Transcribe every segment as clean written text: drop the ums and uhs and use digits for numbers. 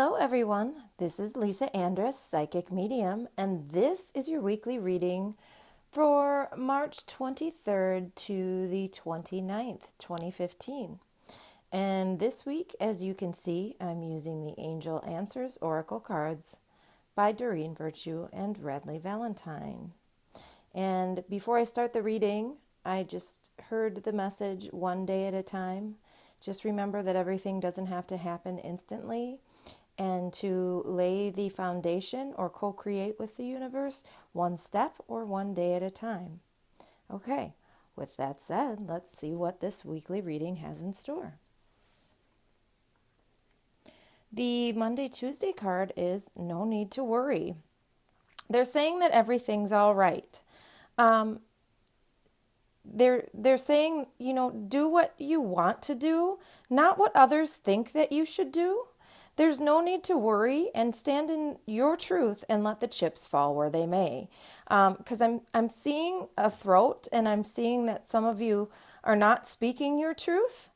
Hello, everyone. This is Lisa Andrus, Psychic Medium, and this is your weekly reading for March 23rd to the 29th, 2015. And this week, as you can see, I'm using the Angel Answers Oracle cards by Doreen Virtue and Radley Valentine. And before I start the reading, I just heard the message one day at a time. Just remember that everything doesn't have to happen instantly, and to lay the foundation or co-create with the universe one step or one day at a time. Okay, with that said, let's see what this weekly reading has in store. The Monday-Tuesday card is No Need to Worry. They're saying that everything's all right. They're saying, do what you want to do, not what others think that you should do. There's no need to worry, and stand in your truth and let the chips fall where they may. Because I'm seeing a throat, and I'm seeing that some of you are not speaking your truth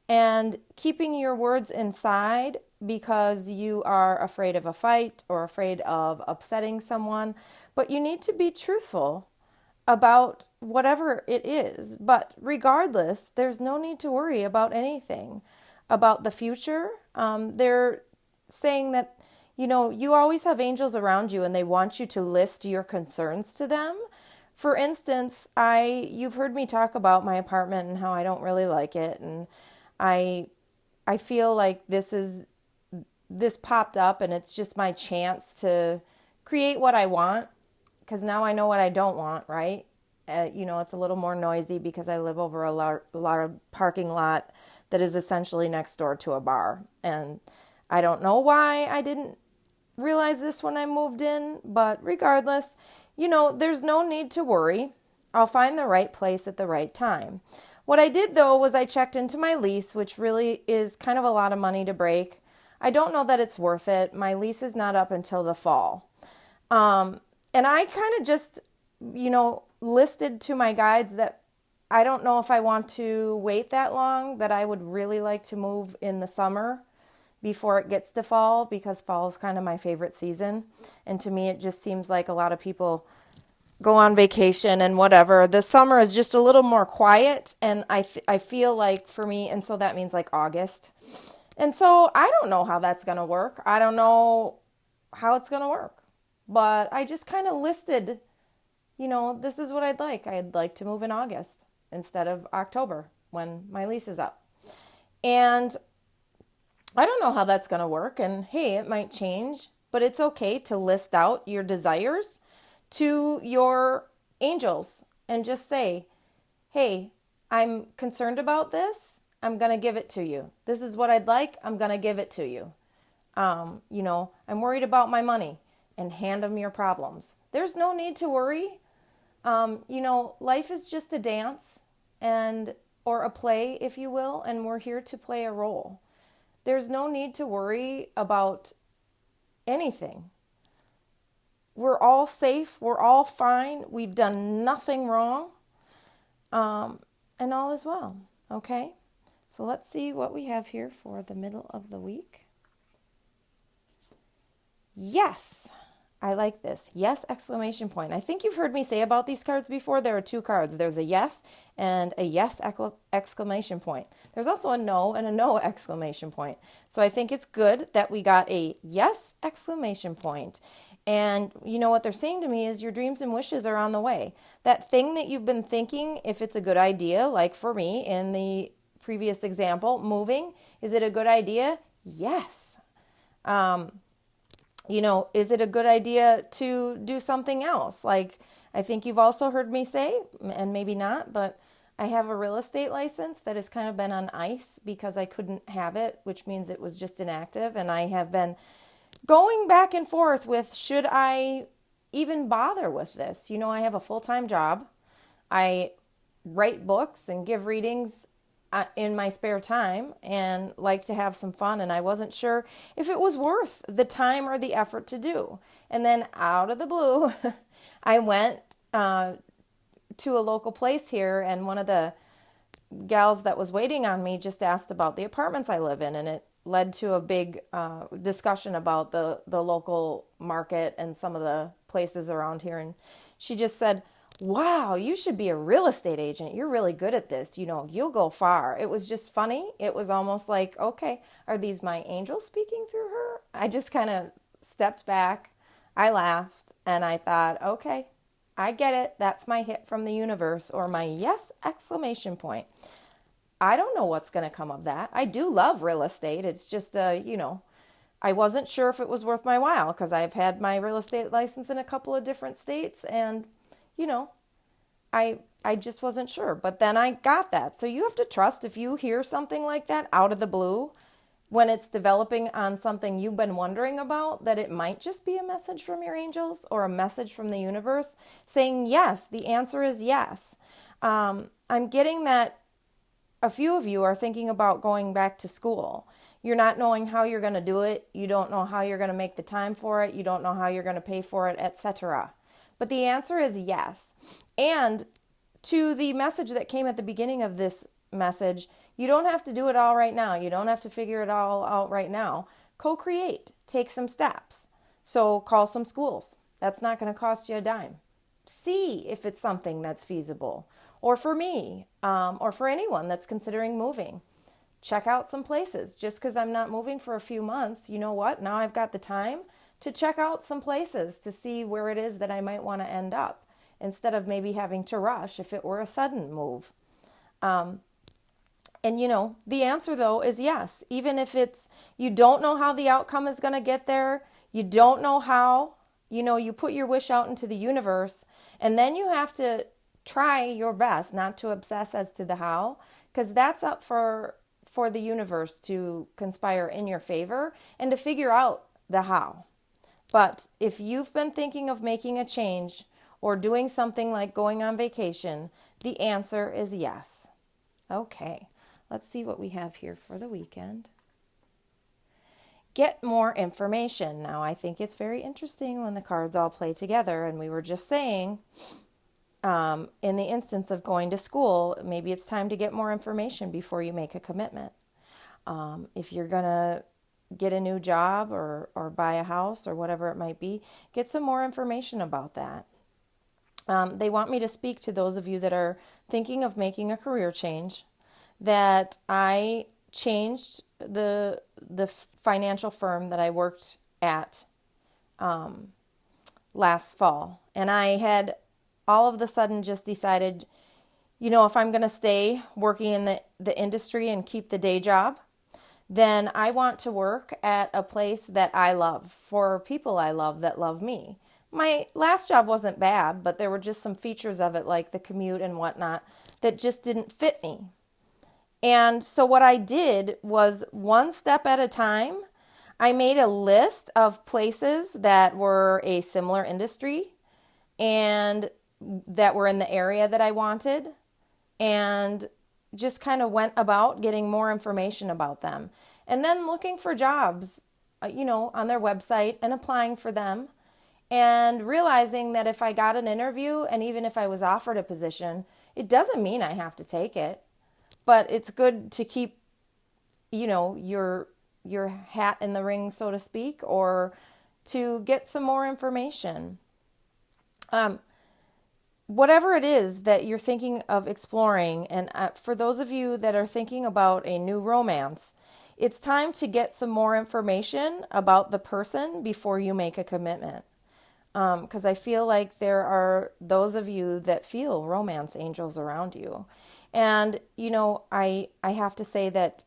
and keeping your words inside because you are afraid of a fight or afraid of upsetting someone. But you need to be truthful about whatever it is. But regardless, there's no need to worry about anything. About the future, they're saying that, you always have angels around you and they want you to list your concerns to them. For instance, you've heard me talk about my apartment and how I don't really like it, and I feel like this popped up and it's just my chance to create what I want, because now I know what I don't want, right? It's a little more noisy because I live over a large parking lot that is essentially next door to a bar. And I don't know why I didn't realize this when I moved in, but regardless, there's no need to worry. I'll find the right place at the right time. What I did, though, was I checked into my lease, which really is kind of a lot of money to break. I don't know that it's worth it. My lease is not up until the fall. And I kind of just, listed to my guides that I don't know if I want to wait that long, that I would really like to move in the summer before it gets to fall, because fall is kind of my favorite season. And to me, it just seems like a lot of people go on vacation and whatever. The summer is just a little more quiet, and I feel like for me, and so that means like August. And so I don't know how that's going to work. I don't know how it's going to work. But I just kind of listed, this is what I'd like. I'd like to move in August instead of October when my lease is up. And I don't know how that's going to work. And hey, it might change, but it's okay to list out your desires to your angels and just say, hey, I'm concerned about this. I'm going to give it to you. This is what I'd like. I'm going to give it to you. I'm worried about my money, and hand them your problems. There's no need to worry. Life is just a dance or a play, if you will, and we're here to play a role. There's no need to worry about anything. We're all safe. We're all fine. We've done nothing wrong. And all is well. Okay? So let's see what we have here for the middle of the week. Yes. I like this. Yes, exclamation point. I think you've heard me say about these cards before. There are two cards. There's a yes and a yes exclamation point. There's also a no and a no exclamation point. So I think it's good that we got a yes exclamation point. And what they're saying to me is your dreams and wishes are on the way. That thing that you've been thinking, if it's a good idea, like for me in the previous example, moving, is it a good idea? Yes. Is it a good idea to do something else? Like, I think you've also heard me say, and maybe not, but I have a real estate license that has kind of been on ice because I couldn't have it, which means it was just inactive. And I have been going back and forth with, should I even bother with this? I have a full-time job. I write books and give readings in my spare time and like to have some fun, and I wasn't sure if it was worth the time or the effort to do. And then out of the blue, I went to a local place here, and one of the gals that was waiting on me just asked about the apartments I live in, and led to a big discussion about the local market and some of the places around here. And she just said, wow, you should be a real estate agent. You're really good at this. You know, you'll go far. It was just funny. It was almost like, okay, are these my angels speaking through her? I just kind of stepped back. I laughed and I thought, okay, I get it. That's my hit from the universe, or my yes exclamation point. I don't know what's going to come of that. I do love real estate. It's just, I wasn't sure if it was worth my while because I've had my real estate license in a couple of different states, and, you know, I just wasn't sure. But then I got that. So you have to trust if you hear something like that out of the blue, when it's developing on something you've been wondering about, that it might just be a message from your angels or a message from the universe saying yes. The answer is yes. I'm getting that a few of you are thinking about going back to school. You're not knowing how you're going to do it. You don't know how you're going to make the time for it. You don't know how you're going to pay for it, etc. But the answer is yes. And to the message that came at the beginning of this message, you don't have to do it all right now. You don't have to figure it all out right now. Co-create. Take some steps. So call some schools. That's not going to cost you a dime. See if it's something that's feasible. Or for me, or for anyone that's considering moving. Check out some places. Just because I'm not moving for a few months, you know what? Now I've got the time to check out some places to see where it is that I might want to end up, instead of maybe having to rush if it were a sudden move. And the answer though is yes. Even if you don't know how the outcome is going to get there, you don't know how, you put your wish out into the universe, and then you have to try your best not to obsess as to the how, because that's up for the universe to conspire in your favor and to figure out the how. But if you've been thinking of making a change or doing something like going on vacation, the answer is yes. Okay, let's see what we have here for the weekend. Get more information. Now, I think it's very interesting when the cards all play together, and we were just saying, in the instance of going to school, maybe it's time to get more information before you make a commitment. If you're going to get a new job or buy a house or whatever it might be, get some more information about that. They want me to speak to those of you that are thinking of making a career change, that I changed the financial firm that I worked at last fall. And I had all of the sudden just decided, if I'm going to stay working in the industry and keep the day job, then I want to work at a place that I love, for people I love that love me. My last job wasn't bad, but there were just some features of it, like the commute and whatnot, that just didn't fit me. And so what I did was, one step at a time, I made a list of places that were a similar industry and that were in the area that I wanted, and just kind of went about getting more information about them. And then looking for jobs, on their website and applying for them, and realizing that if I got an interview and even if I was offered a position, it doesn't mean I have to take it. But it's good to keep, your hat in the ring, so to speak, or to get some more information. Whatever it is that you're thinking of exploring, and for those of you that are thinking about a new romance, it's time to get some more information about the person before you make a commitment. Because I feel like there are those of you that feel romance angels around you. And, I have to say that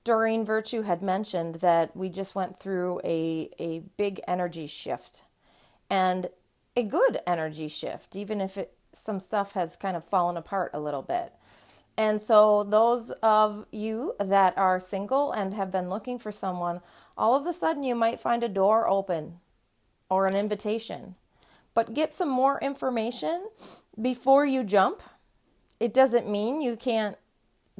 Doreen Virtue had mentioned that we just went through a big energy shift, and a good energy shift, even if some stuff has kind of fallen apart a little bit. And so those of you that are single and have been looking for someone, all of a sudden you might find a door open or an invitation. But get some more information before you jump. It doesn't mean you can't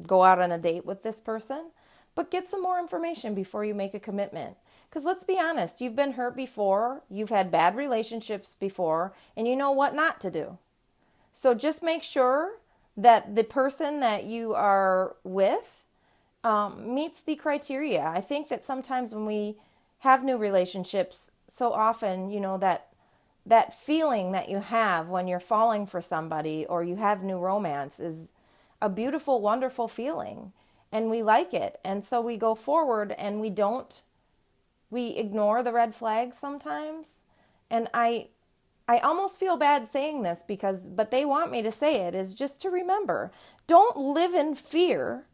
go out on a date with this person, but get some more information before you make a commitment. Because let's be honest, you've been hurt before, you've had bad relationships before, and you know what not to do. So just make sure that the person that you are with meets the criteria. I think that sometimes when we have new relationships, so often, that feeling that you have when you're falling for somebody or you have new romance is a beautiful, wonderful feeling. And we like it. And so we go forward and we ignore the red flags sometimes. And I almost feel bad saying this but they want me to say it, is just to remember, don't live in fear,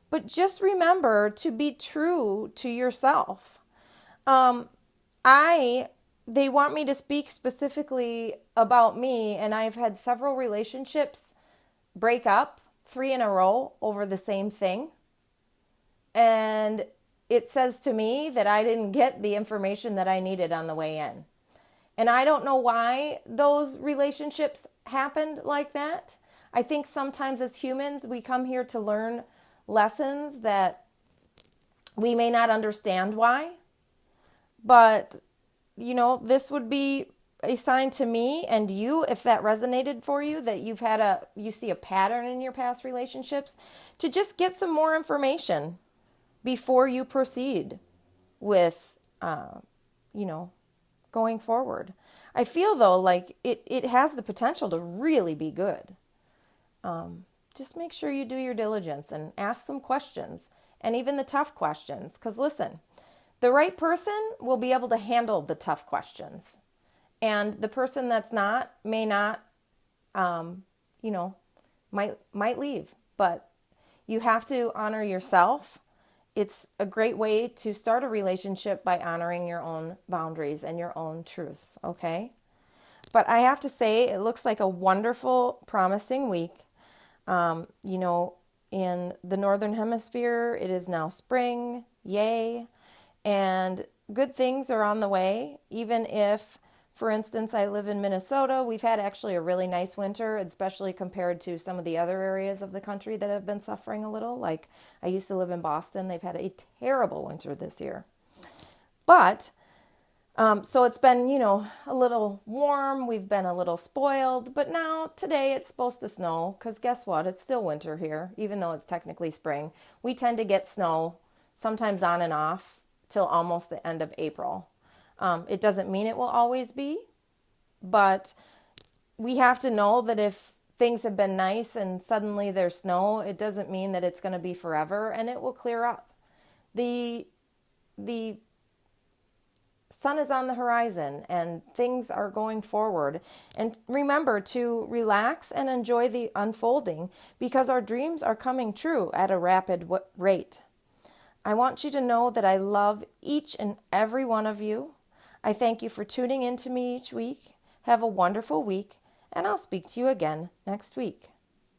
but just remember to be true to yourself. They want me to speak specifically about me, and I've had several relationships break up, 3 in a row over the same thing. And it says to me that I didn't get the information that I needed on the way in. And I don't know why those relationships happened like that. I think sometimes as humans, we come here to learn lessons that we may not understand why. But, this would be a sign to me and you, if that resonated for you, that you see a pattern in your past relationships, to just get some more information before you proceed with, going forward. I feel though like it has the potential to really be good. Just make sure you do your diligence and ask some questions, and even the tough questions. Because listen, the right person will be able to handle the tough questions. And the person that's not may not, might leave. But you have to honor yourself. It's a great way to start a relationship by honoring your own boundaries and your own truths, okay? But I have to say, it looks like a wonderful, promising week. In the Northern Hemisphere, it is now spring, yay, and good things are on the way. Even if, for instance, I live in Minnesota, we've had actually a really nice winter, especially compared to some of the other areas of the country that have been suffering a little. Like, I used to live in Boston. They've had a terrible winter this year. But so it's been, a little warm. We've been a little spoiled. But now, today, it's supposed to snow because guess what? It's still winter here, even though it's technically spring. We tend to get snow sometimes on and off till almost the end of April. It doesn't mean it will always be, but we have to know that if things have been nice and suddenly there's snow, it doesn't mean that it's going to be forever, and it will clear up. The sun is on the horizon and things are going forward. And remember to relax and enjoy the unfolding, because our dreams are coming true at a rapid rate. I want you to know that I love each and every one of you. I thank you for tuning in to me each week. Have a wonderful week, and I'll speak to you again next week.